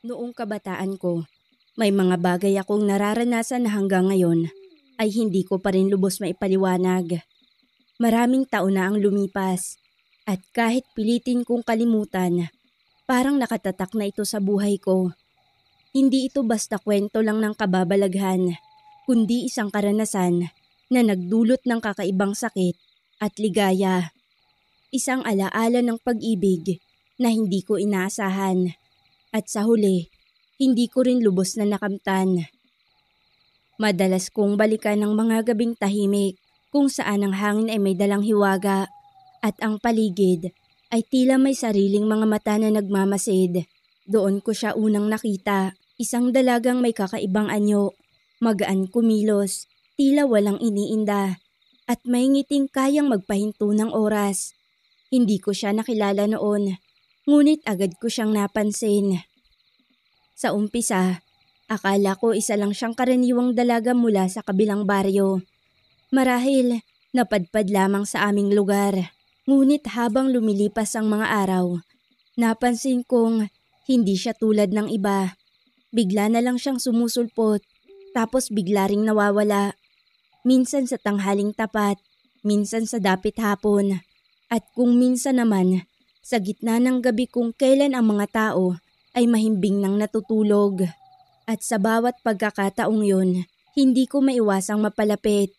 Noong kabataan ko, may mga bagay akong nararanasan na hanggang ngayon ay hindi ko pa rin lubos maipaliwanag. Maraming taon na ang lumipas at kahit pilitin kong kalimutan, parang nakatatak na ito sa buhay ko. Hindi ito basta kwento lang ng kababalaghan, kundi isang karanasan na nagdulot ng kakaibang sakit at ligaya. Isang alaala ng pag-ibig na hindi ko inaasahan. At sa huli, hindi ko rin lubos na nakamtan. Madalas kong balikan ng mga gabing tahimik kung saan ang hangin ay may dalang hiwaga at ang paligid ay tila may sariling mga mata na nagmamasid. Doon ko siya unang nakita, isang dalagang may kakaibang anyo, magaan kumilos, tila walang iniinda at may ngiting kayang magpahinto ng oras. Hindi ko siya nakilala noon. Ngunit agad ko siyang napansin. Sa umpisa, akala ko isa lang siyang karaniwang dalaga mula sa kabilang baryo. Marahil, napadpad lamang sa aming lugar. Ngunit habang lumilipas ang mga araw, napansin kong hindi siya tulad ng iba. Bigla na lang siyang sumusulpot, tapos bigla ring nawawala. Minsan sa tanghaling tapat, minsan sa dapit hapon, at kung minsan naman, sa gitna ng gabi kung kailan ang mga tao ay mahimbing nang natutulog. At sa bawat pagkakataong yun, hindi ko maiwasang mapalapit.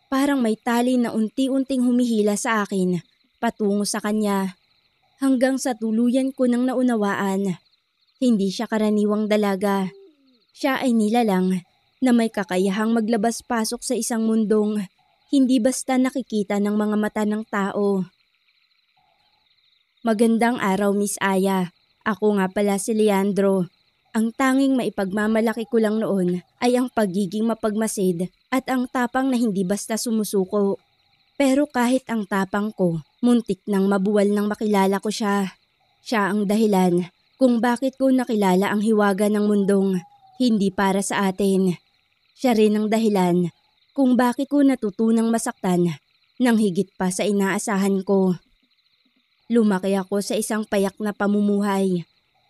Parang may tali na unti-unting humihila sa akin, patungo sa kanya. Hanggang sa tuluyan ko nang naunawaan, hindi siya karaniwang dalaga. Siya ay nilalang na may kakayahang maglabas-pasok sa isang mundong hindi basta nakikita ng mga mata ng tao. Magandang araw, Miss Aya. Ako nga pala si Leandro. Ang tanging maipagmamalaki ko lang noon ay ang pagiging mapagmasid at ang tapang na hindi basta sumusuko. Pero kahit ang tapang ko, muntik nang mabuwal nang makilala ko siya. Siya ang dahilan kung bakit ko nakilala ang hiwaga ng mundong hindi para sa atin. Siya rin ang dahilan kung bakit ko natutunang masaktan nang higit pa sa inaasahan ko. Lumaki ako sa isang payak na pamumuhay.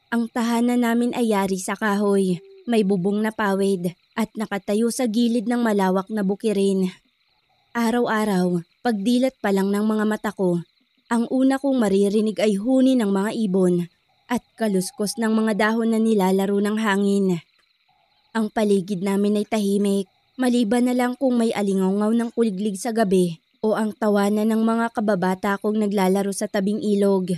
Ang tahanan namin ay yari sa kahoy, may bubong na pawid at nakatayo sa gilid ng malawak na bukirin. Araw-araw, pagdilat pa lang ng mga mata ko, ang una kong maririnig ay huni ng mga ibon at kaluskos ng mga dahon na nilalaro ng hangin. Ang paligid namin ay tahimik, maliban na lang kung may alingaw ng kuliglig sa gabi o ang tawanan ng mga kababata kong naglalaro sa tabing ilog.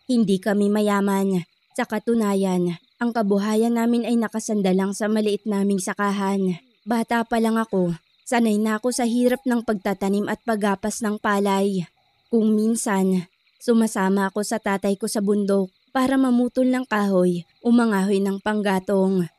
Hindi kami mayaman. Sa katunayan, ang kabuhayan namin ay nakasandalang sa maliit naming sakahan. Bata pa lang ako, sanay na ako sa hirap ng pagtatanim at paggapas ng palay. Kung minsan, sumasama ako sa tatay ko sa bundok para mamutol ng kahoy o mangahoy ng panggatong.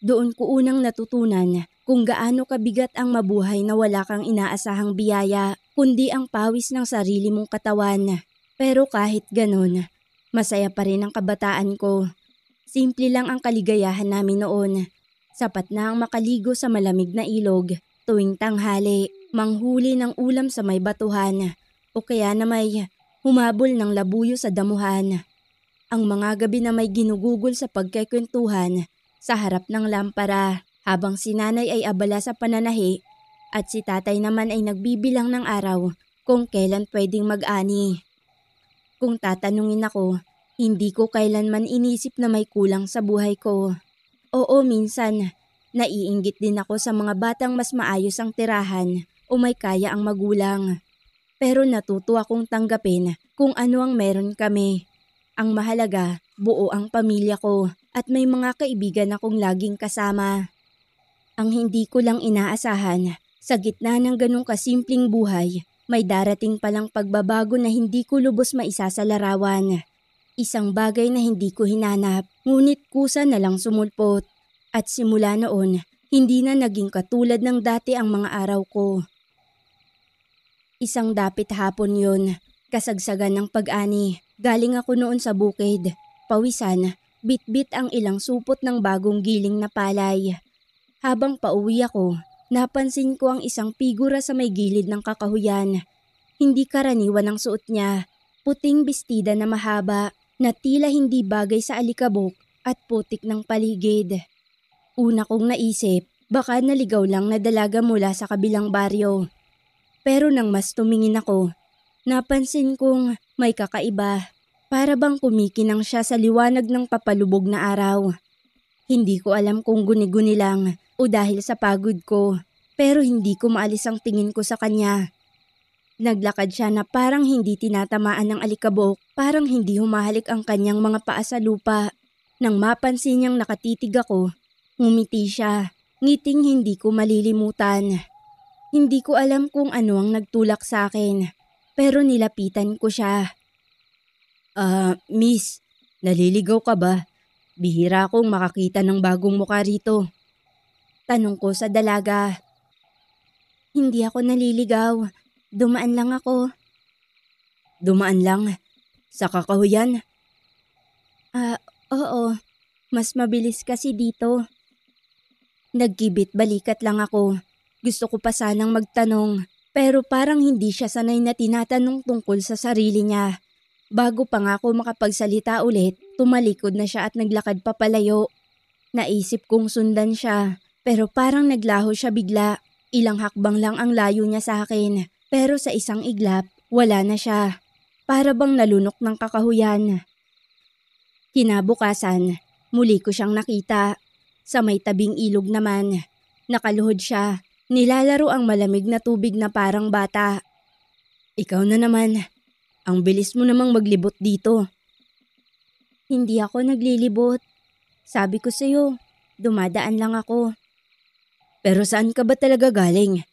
Doon ko unang natutunan kung gaano kabigat ang mabuhay na wala kang inaasahang biyaya, kundi ang pawis ng sarili mong katawan. Pero kahit ganun, masaya pa rin ang kabataan ko. Simple lang ang kaligayahan namin noon. Sapat na ang makaligo sa malamig na ilog tuwing tanghali, manghuli ng ulam sa may batuhan, o kaya na may humabol ng labuyo sa damuhan. Ang mga gabi na may ginugugol sa pagkikwentuhan sa harap ng lampara, habang si nanay ay abala sa pananahi at si tatay naman ay nagbibilang ng araw kung kailan pwedeng mag-ani. Kung tatanungin ako, hindi ko kailanman inisip na may kulang sa buhay ko. Oo, minsan, naiinggit din ako sa mga batang mas maayos ang tirahan o may kaya ang magulang. Pero natuto akong tanggapin kung ano ang meron kami. Ang mahalaga, buo ang pamilya ko at may mga kaibigan akong laging kasama. Ang hindi ko lang inaasahan, sa gitna ng ganong kasimpleng buhay, may darating palang pagbabago na hindi ko lubos maisasalarawan. Isang bagay na hindi ko hinanap, ngunit kusa na lang sumulpot. At simula noon, hindi na naging katulad ng dati ang mga araw ko. Isang dapit hapon yun, kasagsagan ng pag-ani. Galing ako noon sa bukid, pawisan, bit-bit ang ilang supot ng bagong giling na palay. Habang pauwi ako, napansin ko ang isang figura sa may gilid ng kakahuyan. Hindi karaniwan ang suot niya, puting bestida na mahaba na tila hindi bagay sa alikabok at putik ng paligid. Una kong naisip, baka naligaw lang na dalaga mula sa kabilang baryo. Pero nang mas tumingin ako, napansin kong may kakaiba. Para bang kumikinang siya sa liwanag ng papalubog na araw. Hindi ko alam kung guni-guni lang o dahil sa pagod ko, pero hindi ko maalis ang tingin ko sa kanya. Naglakad siya na parang hindi tinatamaan ng alikabok, parang hindi humahalik ang kanyang mga paa sa lupa. Nang mapansin niyang nakatitig ako, ngumiti siya, ngiting hindi ko malilimutan. Hindi ko alam kung ano ang nagtulak sa akin, pero nilapitan ko siya. Miss, naliligaw ka ba? Bihira akong makakita ng bagong mukha rito. Tanong ko sa dalaga. Hindi ako naliligaw. Dumaan lang ako. Dumaan lang? Sa kakahuyan? Oo. Mas mabilis kasi dito. Nagkibit balikat lang ako. Gusto ko pa sanang magtanong, pero parang hindi siya sanay na tinatanong tungkol sa sarili niya. Bago pa nga ako makapagsalita ulit, tumalikod na siya at naglakad papalayo. Naisip kong sundan siya, pero parang naglaho siya bigla. Ilang hakbang lang ang layo niya sa akin, pero sa isang iglap, wala na siya. Para bang nalunok ng kakahuyan. Kinabukasan, muli ko siyang nakita. Sa may tabing ilog naman, nakaluhod siya. Nilalaro ang malamig na tubig na parang bata. Ikaw na naman. Ang bilis mo namang maglibot dito. Hindi ako naglilibot. Sabi ko sa'yo, dumadaan lang ako. Pero saan ka ba talaga galing?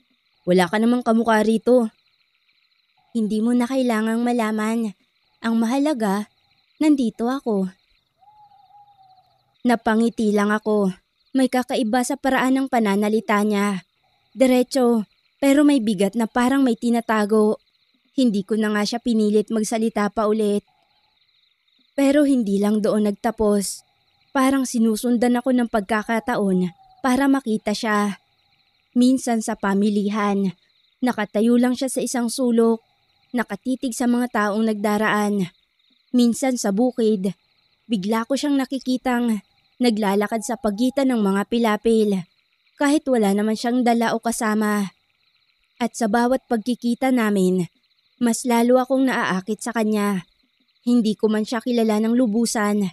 Wala ka namang kamukha rito. Hindi mo na kailangang malaman. Ang mahalaga, nandito ako. Napangiti lang ako. May kakaiba sa paraan ng pananalita niya. Diretso, pero may bigat na parang may tinatago. Hindi ko na nga siya pinilit magsalita pa ulit. Pero hindi lang doon nagtapos. Parang sinusundan ako ng pagkakataon para makita siya. Minsan sa pamilihan, nakatayo lang siya sa isang sulok, nakatitig sa mga taong nagdaraan. Minsan sa bukid, bigla ko siyang nakikitang naglalakad sa pagitan ng mga pilapil, kahit wala naman siyang dala o kasama. At sa bawat pagkikita namin, mas lalo akong naaakit sa kanya. Hindi ko man siya kilala ng lubusan.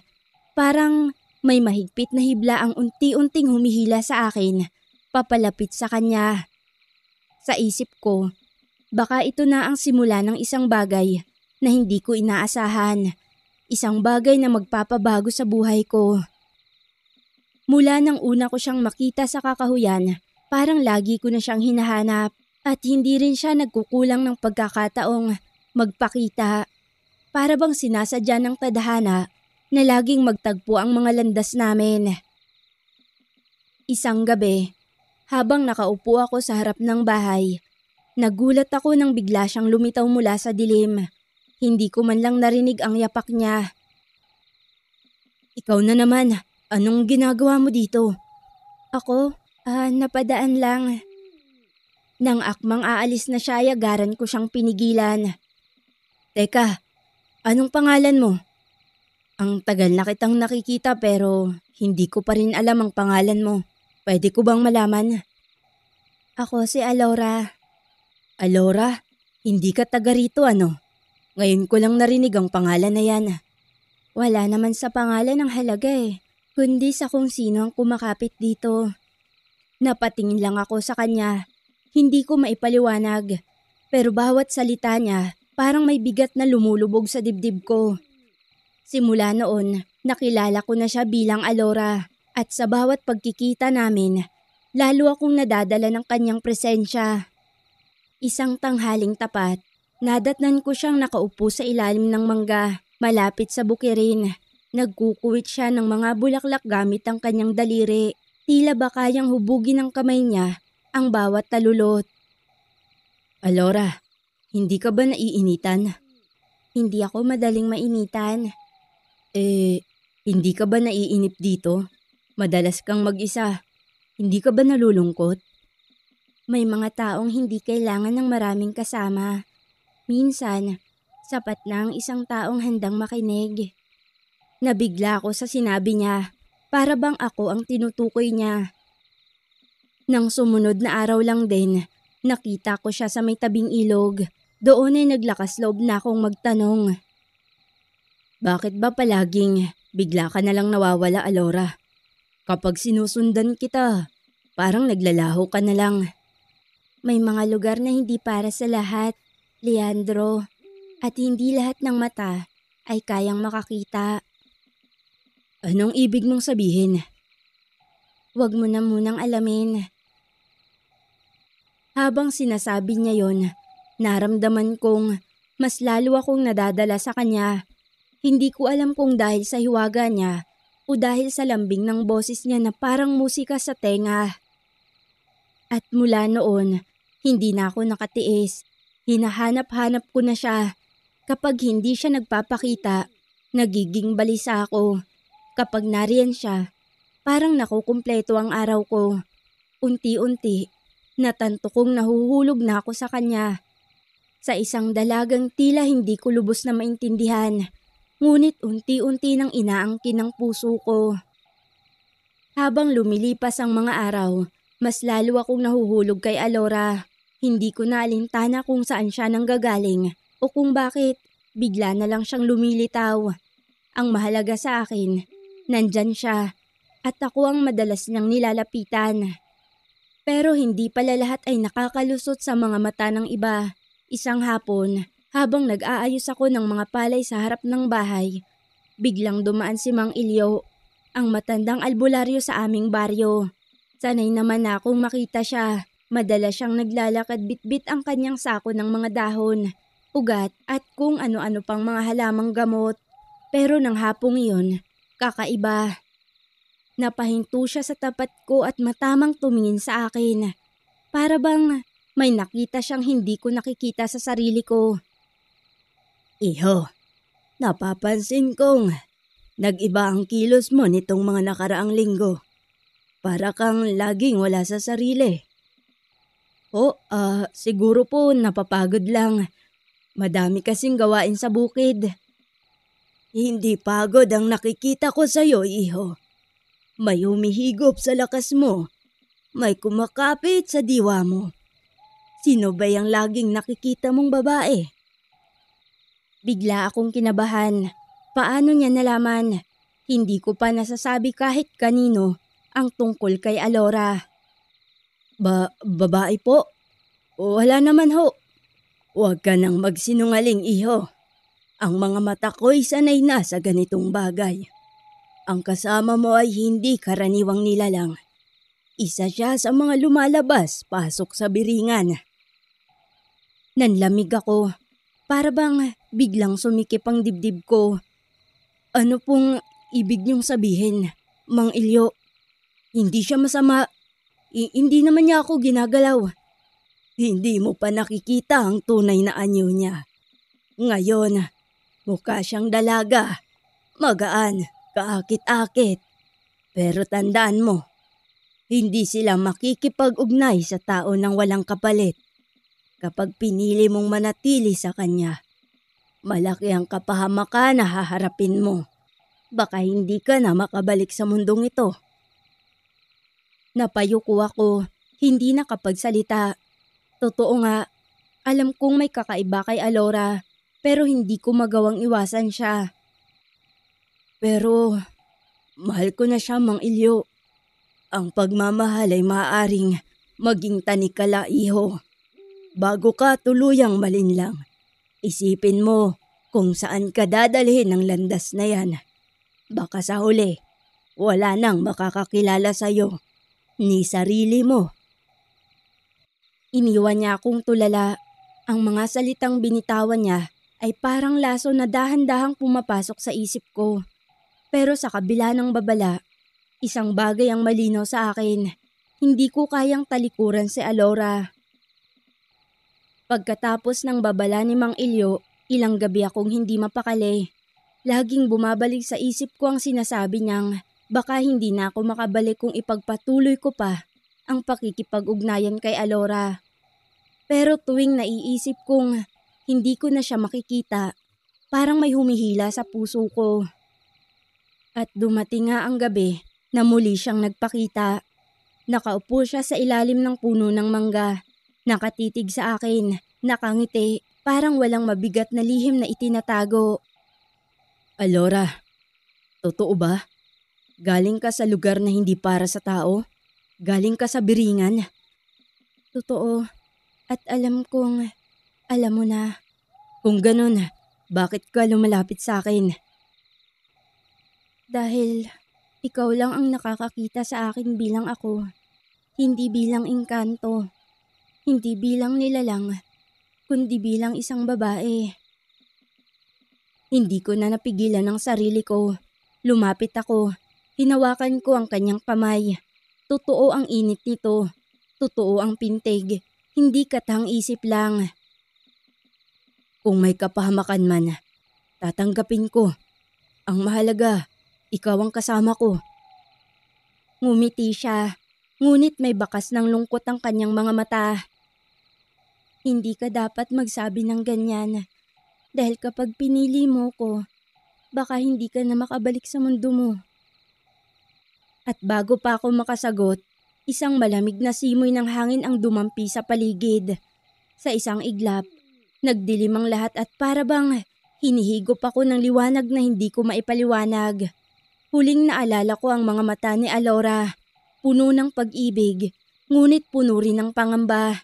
Parang may mahigpit na hibla ang unti-unting humihila sa akin, papalapit sa kanya. Sa isip ko, baka ito na ang simula ng isang bagay na hindi ko inaasahan. Isang bagay na magpapabago sa buhay ko. Mula nang una ko siyang makita sa kakahuyan, parang lagi ko na siyang hinahanap. At hindi rin siya nagkukulang ng pagkakataong magpakita. Para bang sinasadya ng tadhana na laging magtagpo ang mga landas namin. Isang gabi, habang nakaupo ako sa harap ng bahay, nagulat ako nang bigla siyang lumitaw mula sa dilim. Hindi ko man lang narinig ang yapak niya. Ikaw na naman, anong ginagawa mo dito? Ako, napadaan lang. Nang akmang aalis na siya, agaran ko siyang pinigilan. Teka, anong pangalan mo? Ang tagal na kitang nakikita pero hindi ko pa rin alam ang pangalan mo. Pwede ko bang malaman? Ako si Alora. Alora? Hindi ka taga rito ano? Ngayon ko lang narinig ang pangalan na yan. Wala naman sa pangalan ang halaga kundi sa kung sino ang kumakapit dito. Napatingin lang ako sa kanya. Hindi ko maipaliwanag, pero bawat salita niya parang may bigat na lumulubog sa dibdib ko. Simula noon, nakilala ko na siya bilang Alora at sa bawat pagkikita namin, lalo akong nadadala ng kanyang presensya. Isang tanghaling tapat, nadatnan ko siyang nakaupo sa ilalim ng mangga, malapit sa bukirin. Nagkukuwit siya ng mga bulaklak gamit ang kanyang daliri. Tila ba kayang hubugin ng kamay niya ang bawat talulot. Alora, hindi ka ba naiinitan? Hindi ako madaling mainitan. Hindi ka ba naiinip dito? Madalas kang mag-isa. Hindi ka ba nalulungkot? May mga taong hindi kailangan ng maraming kasama. Minsan, sapat na ang isang taong handang makinig. Nabigla ako sa sinabi niya. Para bang ako ang tinutukoy niya. Nang sumunod na araw lang din, nakita ko siya sa may tabing ilog. Doon ay naglakas loob na akong magtanong. Bakit ba palaging bigla ka na lang nawawala, Alora? Kapag sinusundan kita, parang naglalaho ka na lang. May mga lugar na hindi para sa lahat, Leandro. At hindi lahat ng mata ay kayang makakita. Anong ibig mong sabihin? Huwag mo na munang alamin. Habang sinasabi niya yon, naramdaman kong mas lalo akong nadadala sa kanya. Hindi ko alam kung dahil sa hiwaga niya o dahil sa lambing ng boses niya na parang musika sa tenga. At mula noon, hindi na ako nakatiis. Hinahanap-hanap ko na siya. Kapag hindi siya nagpapakita, nagiging balisa ako. Kapag nariyan siya, parang nakukumpleto ang araw ko. Unti-unti, natanto kong nahuhulog na ako sa kanya. Sa isang dalagang tila hindi ko lubos na maintindihan, ngunit unti-unti nang inaangkin ang puso ko. Habang lumilipas ang mga araw, mas lalo akong nahuhulog kay Alora. Hindi ko na alintana kung saan siya nanggagaling o kung bakit bigla na lang siyang lumilitaw. Ang mahalaga sa akin, nandyan siya at ako ang madalas niyang nilalapitan. Pero hindi pala lahat ay nakakalusot sa mga mata ng iba. Isang hapon, habang nag-aayos ako ng mga palay sa harap ng bahay, biglang dumaan si Mang Ilyo, ang matandang albularyo sa aming baryo. Sanay naman na akong makita siya. Madalas siyang naglalakad bitbit ang kanyang sako ng mga dahon, ugat at kung ano-ano pang mga halamang gamot. Pero nang hapong iyon, kakaiba. Napahinto siya sa tapat ko at matamang tumingin sa akin. Para bang may nakita siyang hindi ko nakikita sa sarili ko. Iho, napapansin kong nag-iba ang kilos mo nitong mga nakaraang linggo. Para kang laging wala sa sarili. Siguro po napapagod lang. Madami kasing gawain sa bukid. Hindi pagod ang nakikita ko sa'yo, iho. May humihigop sa lakas mo. May kumakapit sa diwa mo. Sino ba yung laging nakikita mong babae? Bigla akong kinabahan. Paano niya nalaman? Hindi ko pa nasasabi kahit kanino ang tungkol kay Alora. Babae po? Wala naman ho. Huwag ka nang magsinungaling, iho. Ang mga mata ko'y sanay na sa ganitong bagay. Ang kasama mo ay hindi karaniwang nilalang. Isa siya sa mga lumalabas pasok sa biringan. Nanlamig ako. Para bang biglang sumikip ang dibdib ko. Ano pong ibig niyong sabihin, Mang Ilyo? Hindi siya masama. Hindi naman niya ako ginagalaw. Hindi mo pa nakikita ang tunay na anyo niya. Ngayon, mukha siyang dalaga. Magaan. Kaakit-akit. Pero tandaan mo, hindi sila makikipag-ugnay sa tao ng walang kapalit. Kapag pinili mong manatili sa kanya, malaki ang kapahamakan na haharapin mo. Baka hindi ka na makabalik sa mundong ito. Napayuko ako, hindi nakapagsalita. Totoo nga, alam kong may kakaiba kay Alora, pero hindi ko magawang iwasan siya. Pero, mahal ko na siya, Mang Ilyo. Ang pagmamahal ay maaaring maging tanikala, iho. Bago ka tuluyang malinlang, isipin mo kung saan ka dadalhin ng landas na yan. Baka sa huli, wala nang makakakilala sa'yo, ni sarili mo. Iniwan niya akong tulala. Ang mga salitang binitawan niya ay parang laso na dahan-dahang pumapasok sa isip ko. Pero sa kabila ng babala, isang bagay ang malinaw sa akin. Hindi ko kayang talikuran si Alora. Pagkatapos ng babala ni Mang Ilyo, ilang gabi akong hindi mapakali. Laging bumabalik sa isip ko ang sinasabi niyang baka hindi na ako makabalik kung ipagpatuloy ko pa ang pakikipag-ugnayan kay Alora. Pero tuwing naiisip kong hindi ko na siya makikita, parang may humihila sa puso ko. At dumating nga ang gabi na muli siyang nagpakita. Nakaupo siya sa ilalim ng puno ng mangga. Nakatitig sa akin, nakangiti, parang walang mabigat na lihim na itinatago. Alora, totoo ba? Galing ka sa lugar na hindi para sa tao? Galing ka sa Biringan? Totoo. At alam mo na. Kung ganun, bakit ka lumalapit sa akin? Dahil ikaw lang ang nakakakita sa akin bilang ako. Hindi bilang engkanto. Hindi bilang nilalang, kundi bilang isang babae. Hindi ko na napigilan ang sarili ko. Lumapit ako. Hinawakan ko ang kanyang kamay. Totoo ang init nito. Totoo ang pintig. Hindi katang-isip lang. Kung may kapahamakan man, tatanggapin ko. Ang mahalaga, ikaw ang kasama ko. Ngumiti siya, ngunit may bakas ng lungkot ang kanyang mga mata. Hindi ka dapat magsabi ng ganyan. Dahil kapag pinili mo ko, baka hindi ka na makabalik sa mundo mo. At bago pa ako makasagot, isang malamig na simoy ng hangin ang dumampi sa paligid. Sa isang iglap, nagdilim ang lahat at para bang hinihigop ako ng liwanag na hindi ko maipaliwanag. Huling naalala ko ang mga mata ni Alora, puno ng pag-ibig, ngunit puno rin ng pangamba.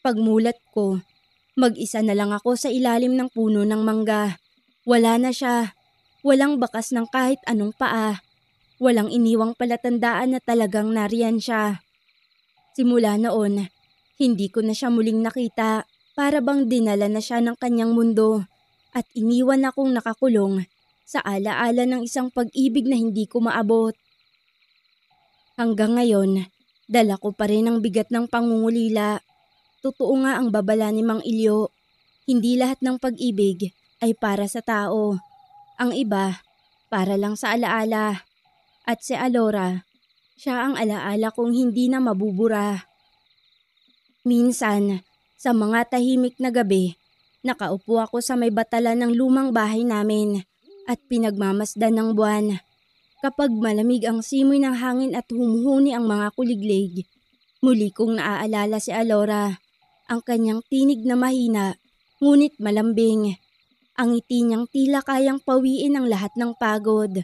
Pagmulat ko, mag-isa na lang ako sa ilalim ng puno ng mangga. Wala na siya. Walang bakas ng kahit anong paa. Walang iniwang palatandaan na talagang nariyan siya. Simula noon, hindi ko na siya muling nakita. Para bang dinala na siya ng kanyang mundo at iniwan akong nakakulong sa alaala ng isang pag-ibig na hindi ko maabot. Hanggang ngayon, dala ko pa rin ang bigat ng pangungulila. Totoo nga ang babala ni Mang Ilyo. Hindi lahat ng pag-ibig ay para sa tao. Ang iba, para lang sa alaala. At si Alora, siya ang alaala kong hindi na mabubura. Minsan, sa mga tahimik na gabi, nakaupo ako sa may batalan ng lumang bahay namin at pinagmamasdan ng buwan. Kapag malamig ang simoy ng hangin at humuhuni ang mga kuliglig, muli kong naaalala si Alora. Ang kanyang tinig na mahina, ngunit malambing. Ang ngiti niyang tila kayang pawiin ang lahat ng pagod.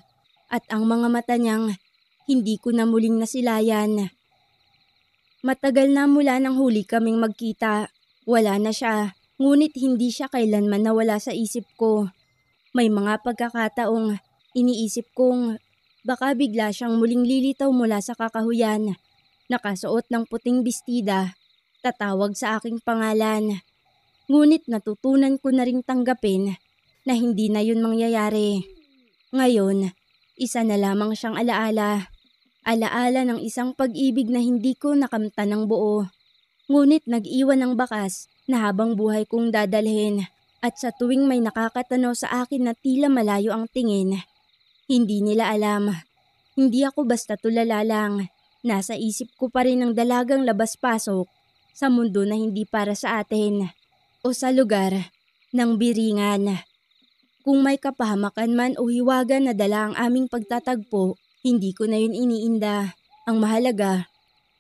At ang mga mata niyang hindi ko na muling nasilayan. Matagal na mula nang huli kaming magkita. Wala na siya, ngunit hindi siya kailanman nawala sa isip ko. May mga pagkakataong iniisip kong baka bigla siyang muling lilitaw mula sa kakahuyan. Nakasuot ng puting bestida. Tatawag sa aking pangalan. Ngunit natutunan ko na ring tanggapin na hindi na yun mangyayari. Ngayon, isa na lamang siyang alaala. Alaala ng isang pag-ibig na hindi ko nakamtan ng buo. Ngunit nag-iwan ng bakas na habang buhay kong dadalhin. At sa tuwing may nakakatanaw sa akin na tila malayo ang tingin, hindi nila alam. Hindi ako basta tulala lang. Nasa isip ko pa rin ang dalagang labas-pasok sa mundo na hindi para sa atin o sa lugar ng Biringan. Kung may kapahamakan man o hiwaga na dala ang aming pagtatagpo, hindi ko na yun iniinda. Ang mahalaga,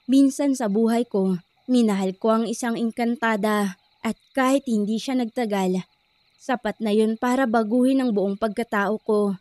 minsan sa buhay ko, minahal ko ang isang engkantada at kahit hindi siya nagtagal, sapat na yun para baguhin ang buong pagkatao ko.